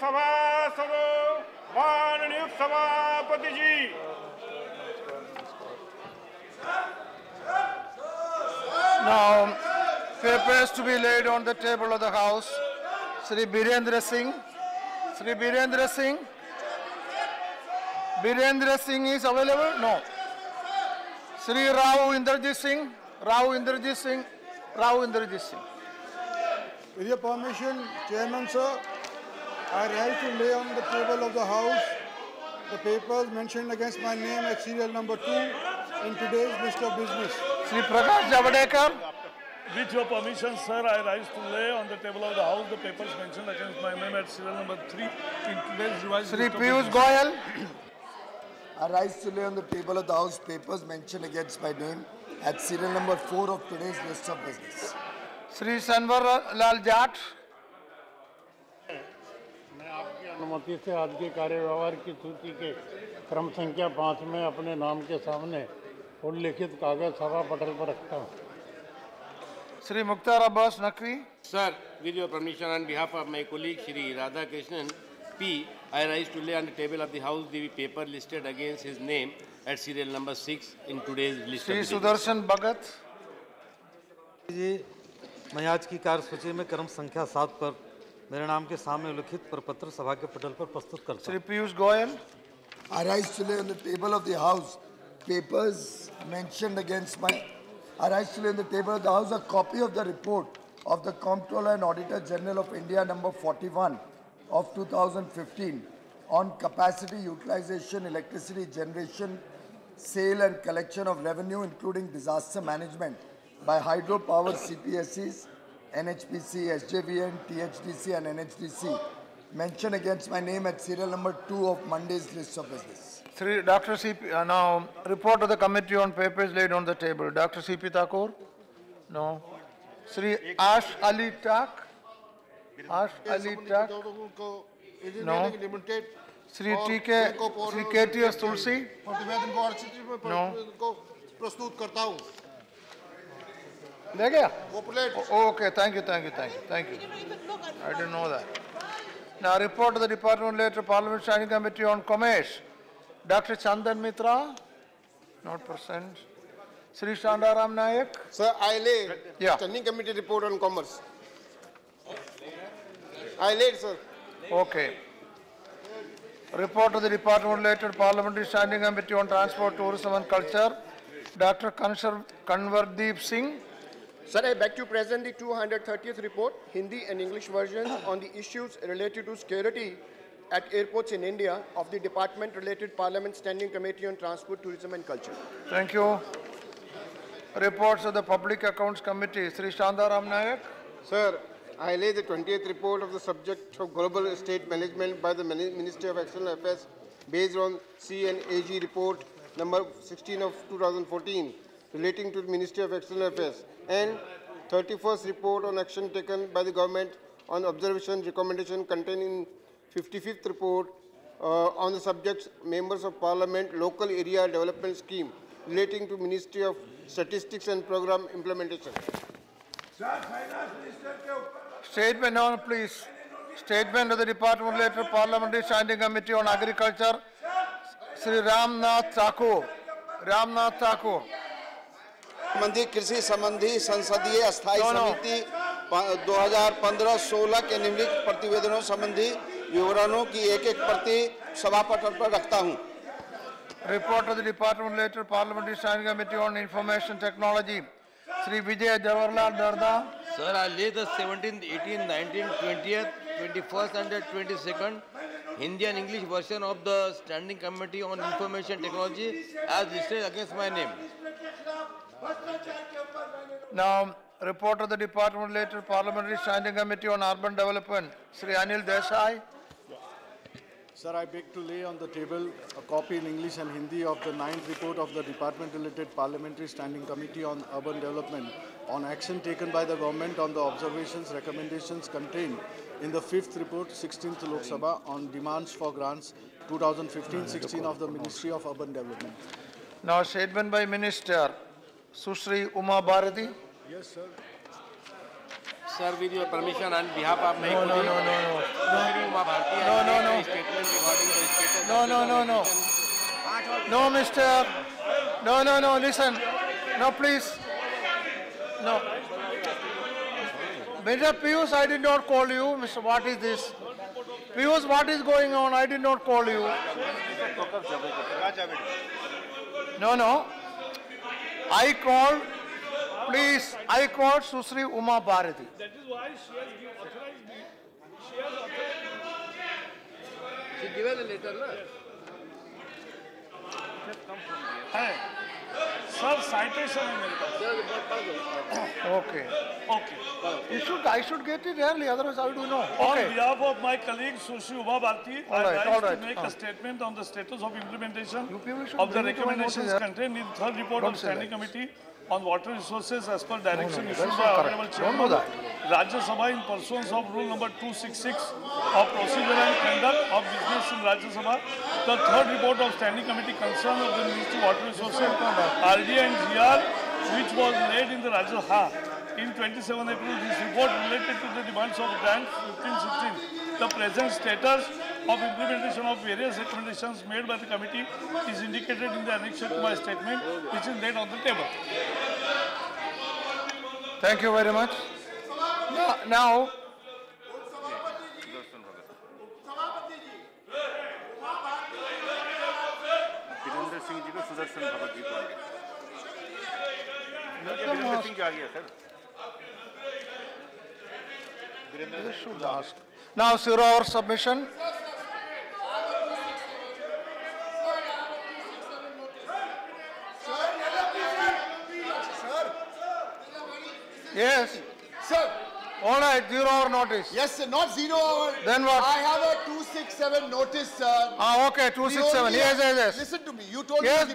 सभासदों, माननीय सभापति जी। Now, papers to be laid on the table of the House. Shri Birendra Singh. Shri Birendra Singh. Birendra Singh is available? No. Shri Rao Inderjit Singh. Rao Inderjit Singh. Rao Inderjit Singh. With your permission, Chairman sir, I rise to lay on the table of the House the papers mentioned against my name at serial number 2 in today's list of business. Shri Prakash Javadekar. With your permission, sir, I rise to lay on the table of the House the papers mentioned against my name at serial number 3 in today's revised Shri list of Piyush business. Goyal. I rise to lay on the table of the House papers mentioned against my name at serial number 4 of today's list of business. Shri Sanwar Lal Jat. मैं आपकी अनुमति से आज के कार्यव्यवहार की सूची के क्रम संख्या 5 में अपने नाम के सामने उल्लिखित कागज सभा पटल पर रखता हूँ। Shri Mukhtar Abbas Naqvi. Sir, with your permission, on behalf of my colleague Shri Radhakrishnan P, I rise to lay on the table of the House the paper listed against his name at serial number 6 in today's list Shri of business. Sudarshan Bhagat. जी, मैं आज की कार्यसूची में क्रम संख्या 7 पर मेरे नाम के सामने उल्लिखित प्रपत्र सभा के पटल पर प्रस्तुत करता हूं। Shri Piyush Goyal. I rise to lay on the table of the House papers mentioned against my. I rise to lay on the table of the House a copy of the report of the Comptroller and Auditor General of India number 41 of 2015 on capacity utilization, electricity generation, sale and collection of revenue including disaster management by hydropower CPSEs, NHPC, SJVN, THDC and NHDC mentioned against my name at serial number 2 of Monday's list of business. Shri Dr. C.P. Now, report of the committee on papers laid on the table. Dr. C.P. Thakur? No. Shri Ash Ali Tak? Ash Ali Tak? No. Shri T.K. Shri K.T.S. Tulsi? No. प्रस्तुत करता हूँ। ले गया? Okay, thank you. I didn't know that. Now, report of the Department Later Parliament Standing Committee on Commerce. Dr. Chandan Mitra, not present. Shri Shandaram Nayak. Sir, I lay Standing Committee report on commerce. I laid, sir. Okay. Report of the Department Later Parliamentary Standing Committee on Transport, Tourism and Culture. Dr. Kanwardeep Singh. Sir, I beg to present the 230th report, Hindi and English versions on the issues related to security at airports in India of the Department-related Parliament Standing Committee on Transport, Tourism and Culture. Thank you. Reports of the Public Accounts Committee. Sri Shandaram Nayak. Sir, I lay the 20th report of the subject of global estate management by the Ministry of External Affairs based on CNAG report number 16 of 2014 relating to the Ministry of External Affairs and 31st report on action taken by the government on observation recommendation contained in 55th report on the subjects members of parliament local area development scheme relating to Ministry of Statistics and Program implementation. Statement on, please. Statement of the Department Later Parliamentary Standing Committee on Agriculture. Shri Ramnath Thakur. Ramnath Thakur. संबंधी कृषि संबंधी संसदीय अस्थायी समिति 2015-16 के निम्नलिखित प्रतिवेदनों संबंधी विवरणों की एक-एक प्रति सभा पटल पर रखता हूं। Report of the Department Later Parliamentary Standing Committee on Information Technology. Shri Vijay Jawaharlal Darda. Sir, I lay the 17th, 18th, 19th, 20th, 21st and 22nd Hindi and English version of the Standing Committee on Information Technology as listed against my name. Now, report of the Department Later Parliamentary Standing Committee on Urban Development. Shri Anil Desai. Sir, I beg to lay on the table a copy in English and Hindi of the 9th report of the Department-related Parliamentary Standing Committee on Urban Development on action taken by the government on the observations, recommendations contained in the 5th report, 16th Lok Sabha on demands for grants 2015-16 of the Ministry of Urban Development. Now, statement by Minister Sushri Uma Bharati. Yes, sir. Sir, with your permission, on behalf of my No, no, colleague, no, no, no. Shri Uma Bharti, No, I no, make no. a statement regarding the status No, of no, the no, no. constitution. No, mister. No, no, no, listen. No, please. No. Mr. Piyush, I did not call you. Mr. What is this? Piyush, what is going on? I did not call you. No, no. I called, please, I called Susri Uma Bharati. That is why she has authorized me. She has authorized me. She given a letter, no? Hey, sir, citation है मेरे पास. Okay. Okay. I should get it early, otherwise how do you know? On Okay. behalf of my colleague Sushri Uma Bharti, I All rise right. to make a statement on the status of implementation UPV should of the bring it to my notice, recommendations yeah. contained in the third report Don't of say Standing that. Committee on Water Resources as per direction no, issued that's by not Honorable correct. Don't do Chairman that. Rajya Sabha in pursuance of Rule number 266 of Procedure and Conduct of Business in Rajya Sabha. The third report of Standing Committee concern of the Ministry of Water Resources, RD and GR, which was laid in the Rajya Sabha in 27 April. This report related to the demands of Grant 1516. The present status of implementation of various recommendations made by the committee is indicated in the annexure to my statement, which is laid on the table. Thank you very much. Now, Virendra Singh ji को सुदर्शन भगत जी पढ़ेंगे। वीरेंद्र सिंह जी आ गया sir. they should ask. Now, zero hour submission. Yes. Sir. All right, 0 hour notice. Yes, sir, not 0 hour. Then what? I have a 267 notice, sir. Ah, okay, 267. Yes. Listen to me. You told Yes, me.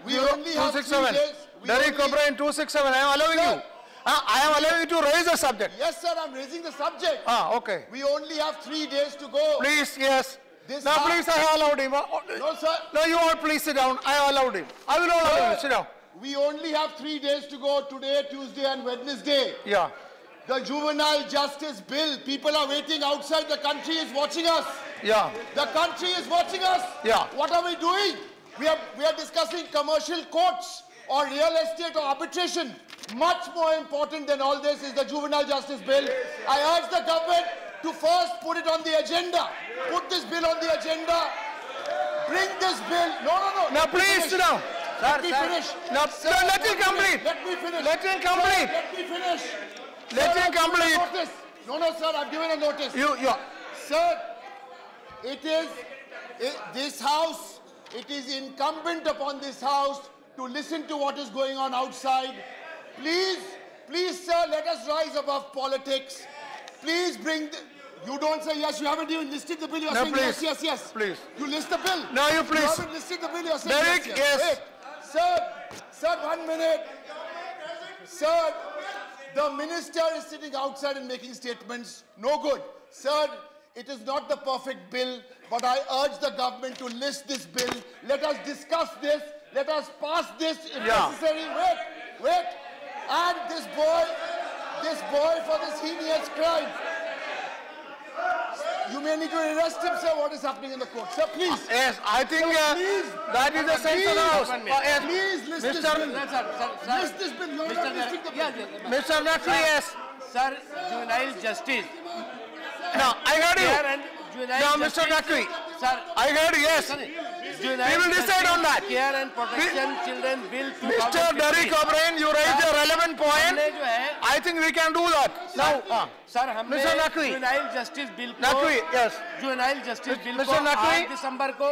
we We only have 3 267. days. Derek O'Brien, 267. I am allowing Sir. you. I am allowing you to raise the subject. Yes, sir, I'm raising the subject. Ah, okay. We only have 3 days to go. Please, yes. This Now, house- please, I have allowed him. No, sir. No, you all please sit down. I have allowed him. I will not allow you. Sit down. We only have 3 days to go today, Tuesday and Wednesday. Yeah. The juvenile justice bill, people are waiting outside. The country is watching us. Yeah. The country is watching us. Yeah. What are we doing? We are discussing commercial courts or real estate or arbitration. Much more important than all this is the juvenile justice bill. I urge the government to first put it on the agenda. Put this bill on the agenda. Bring this bill. No. Now, please sit down. Let me finish. Now, Sir, let him complete. Let me finish. Let him complete. Sir, let me finish. Let Sir, him I've given a complete. notice. No, sir, I've given a notice. Sir, this house, it is incumbent upon this house to listen to what is going on outside. Please, sir, let us rise above politics. Please bring you don't say yes, you haven't even listed the bill, you're saying please. yes. Please. You list the bill. No, you please. You haven't listed the bill, you're saying Derek, yes. Wait. Sir, 1 minute. Sir, the minister is sitting outside and making statements. No good. Sir, it is not the perfect bill, but I urge the government to list this bill. Let us discuss this. Let us pass this if necessary. Wait. And this boy for this heinous crime. You may need to arrest him, sir. What is happening in the court? Sir, please. Yes, I think that is the sense of the house. Please list this bill. List this bill. You're not listing the bill. Mr. Naqvi, yes. Sir, juvenile justice. No, I heard you. Now, Mr. Naqvi. Sir, I heard you, yes. We will decide on that. Care and Protection Children Bill 2015. Mr. Derek O'Brien, you raised a relevant point. I think we can do that. Now, Sir, हमने Mr. Naqvi. Juvenile justice bill को Naqvi, yes. Juvenile justice bill को Mr. Naqvi. 8 दिसंबर को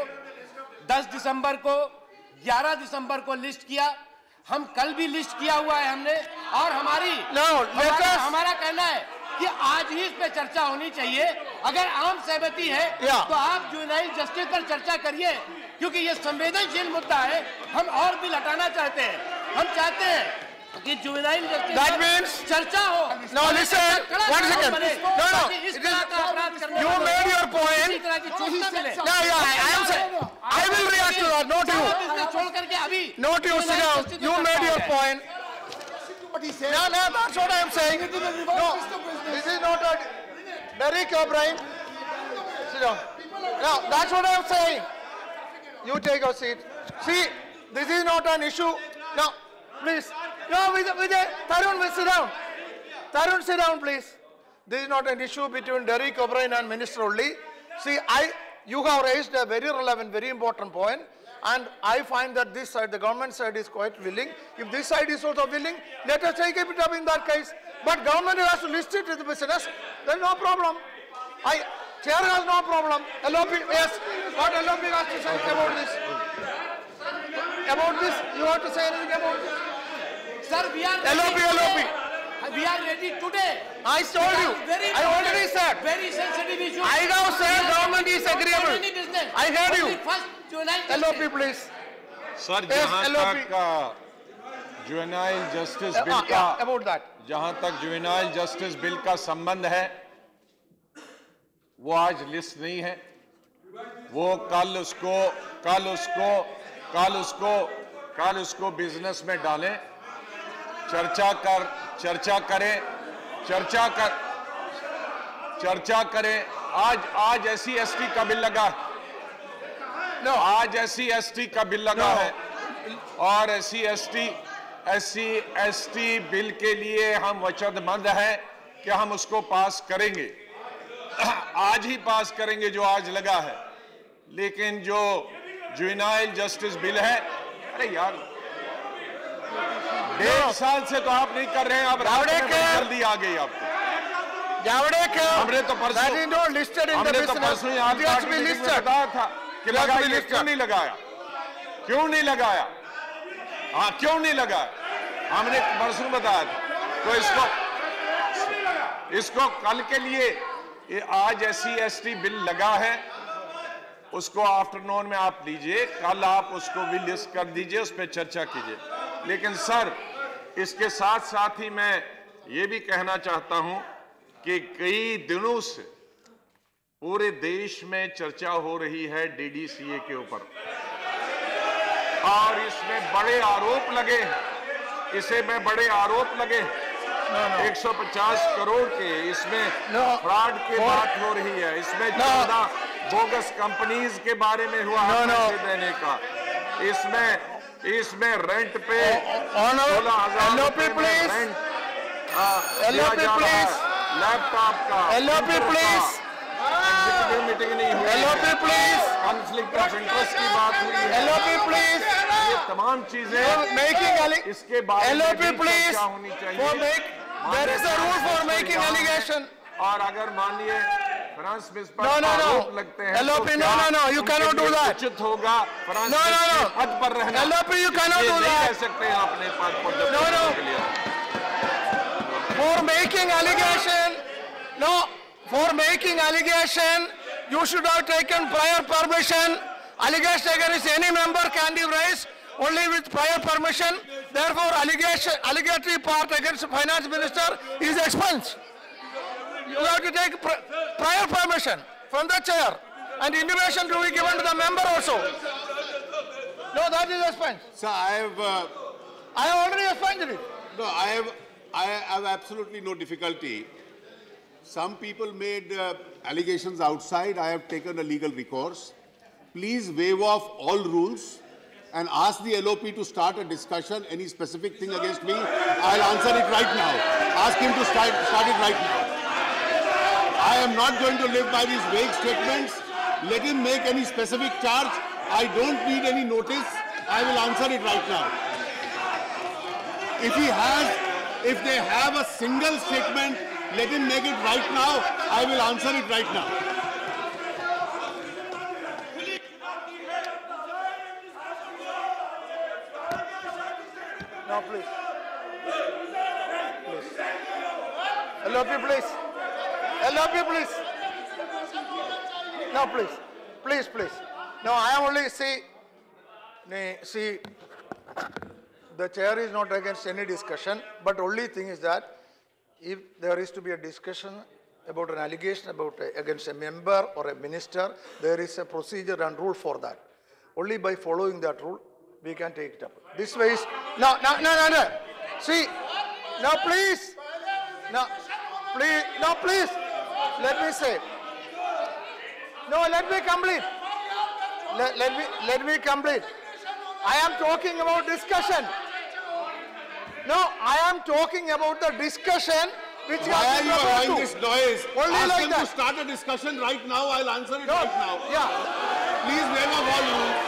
10 दिसंबर को 11 दिसंबर को list किया. हम कल भी लिस्ट किया हुआ है हमने और हमारा कहना है कि आज ही इस पे चर्चा होनी चाहिए. अगर आम सहमति है तो आप जुवेनाइल जस्टिस पर चर्चा करिए क्योंकि ये संवेदनशील मुद्दा है. हम और भी लटाना चाहते हैं. हम चाहते हैं कि जुवेनाइल जस्टिस That means चर्चा हो. No, listen. 1 second. No. You made your point. No, I am saying. I will react to that. Not you. Not you. Sit down. You made your point. No, that's what I am saying. No. Derek O'Brien, sit down. Now, that's what I'm saying. You take a seat. See, this is not an issue. No, please. No, Vijay, Tarun, sit down. Tarun, sit down, please. This is not an issue between Derek O'Brien and Minister only. See, you have raised a very relevant, very important point, and I find that this side, the government side, is quite willing. If this side is also willing, let us take it up in that case. But government has to list it to the business. There is no problem. Chair has no problem. LOP, yes. What LOP has to say about this? About this, you have to say anything about this? Sir, we are LOP. We are ready today. I told you. I already said. Very sensitive issue. I now said government is agreeable. I heard you. LOP, please. Sir Yes, जहाँ LOP. तक juvenile justice bill का about that. जहाँ तक juvenile justice bill का संबंध है वो आज लिस्ट नहीं है वो कल उसको बिजनेस में डालें चर्चा करें आज SC/ST का बिल लगा आज SC/ST का बिल लगा है और SC/ST बिल के लिए हम वचनबद्ध हैं कि हम उसको पास करेंगे आज ही पास करेंगे जो आज लगा है लेकिन जो जुवेनाइल जस्टिस बिल है अरे यार 1.5 साल से तो आप नहीं कर रहे हैं आप जल्दी आ गई आपको हमने तो परसों ही आज बताया था कि लगाइए क्यों नहीं लगाया क्यों नहीं लगाया हमने परसों बताया था तो इसको कल के लिए ये आज SC/ST बिल लगा है उसको आफ्टरनून में आप लीजिए कल आप उसको भी लिस्ट कर दीजिए उस पर चर्चा कीजिए लेकिन सर इसके साथ साथ ही मैं ये भी कहना चाहता हूं कि कई दिनों से पूरे देश में चर्चा हो रही है DDCA के ऊपर और इसमें बड़े आरोप लगे 150 करोड़ के इसमें फ्रॉड की बात हो रही है इसमें 14 बोगस कंपनीज के बारे में हुआ पैसे देने का इसमें रेंट पे 16,000 रेंट लैपटॉप का एग्जीक्यूटिव मीटिंग नहीं हुई कॉन्फ्लिक्ट ऑफ इंटरेस्ट की बात हुई है ये तमाम चीजें इसके बारे में चर्चा होनी चाहिए There is a rule for making allegation. और अगर मानिए फ्रांस में आरोप लगते हैं LOP, no, you cannot do that. उचित होगा फ्रांस पद पर रहना LOP, you cannot do that. कह सकते हैं अपने पद पर के लिए For making allegation, you should have taken prior permission. Allegation against any member can be raised only with prior permission. Therefore, allegatory part against the finance minister is expunged. You have to take prior permission from the chair, and intimation to be given to the member also. No, that is expunged. Sir, I have already expunged it. No, I have absolutely no difficulty. Some people made allegations outside. I have taken a legal recourse. Please waive off all rules and ask the LOP to start a discussion, any specific thing against me. I'll answer it right now. Ask him to start it right now. I am not going to live by these vague statements. Let him make any specific charge. I don't need any notice. I will answer it right now. If they have a single statement, let him make it right now. I will answer it right now. No, please. LOP, please. LOP, please. No, please. Please. No, I am only see, the chair is not against any discussion, but only thing is that if there is to be a discussion about an allegation against a member or a minister, there is a procedure and rule for that. Only by following that rule, we can take it up. This way is, no. See, no, please. No, please. let me say. No, let me complete. Let me complete. I am talking about discussion. No, I am talking about the discussion which Why are you allowing to. this noise? Only Ask like them that. to start a discussion right now. I'll answer it No, right now. yeah. Please waive off all rules.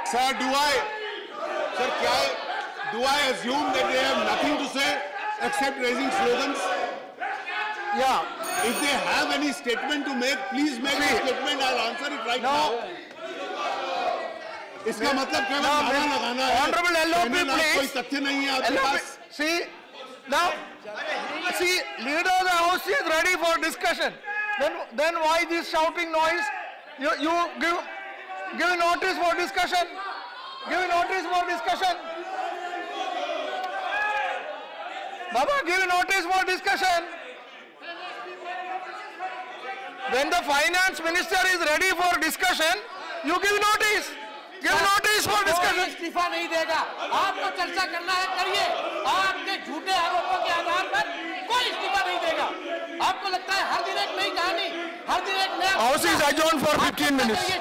Sir, do I assume that they have nothing to say except raising slogans? Yeah. If they have any statement to make, please make a statement. I'll answer it right now. इसका मतलब केवल नारा लगाना है। Honorable LOP, कहने ना please. कोई तथ्य नहीं है आपके पास। See, now, see, leader of the house is ready for discussion. Then why this shouting noise? You give notice for discussion. Give notice for discussion. Baba, give notice for discussion. When the finance minister is ready for discussion, you give notice. Give notice for discussion. इस्तीफा नहीं देगा। आपको चर्चा करना है करिए। आपके झूठे आरोपों के आधार पर कोई इस्तीफा नहीं देगा। आपको लगता है हर दिन एक नई कहानी, हर दिन एक नया House is adjourned for 15 minutes.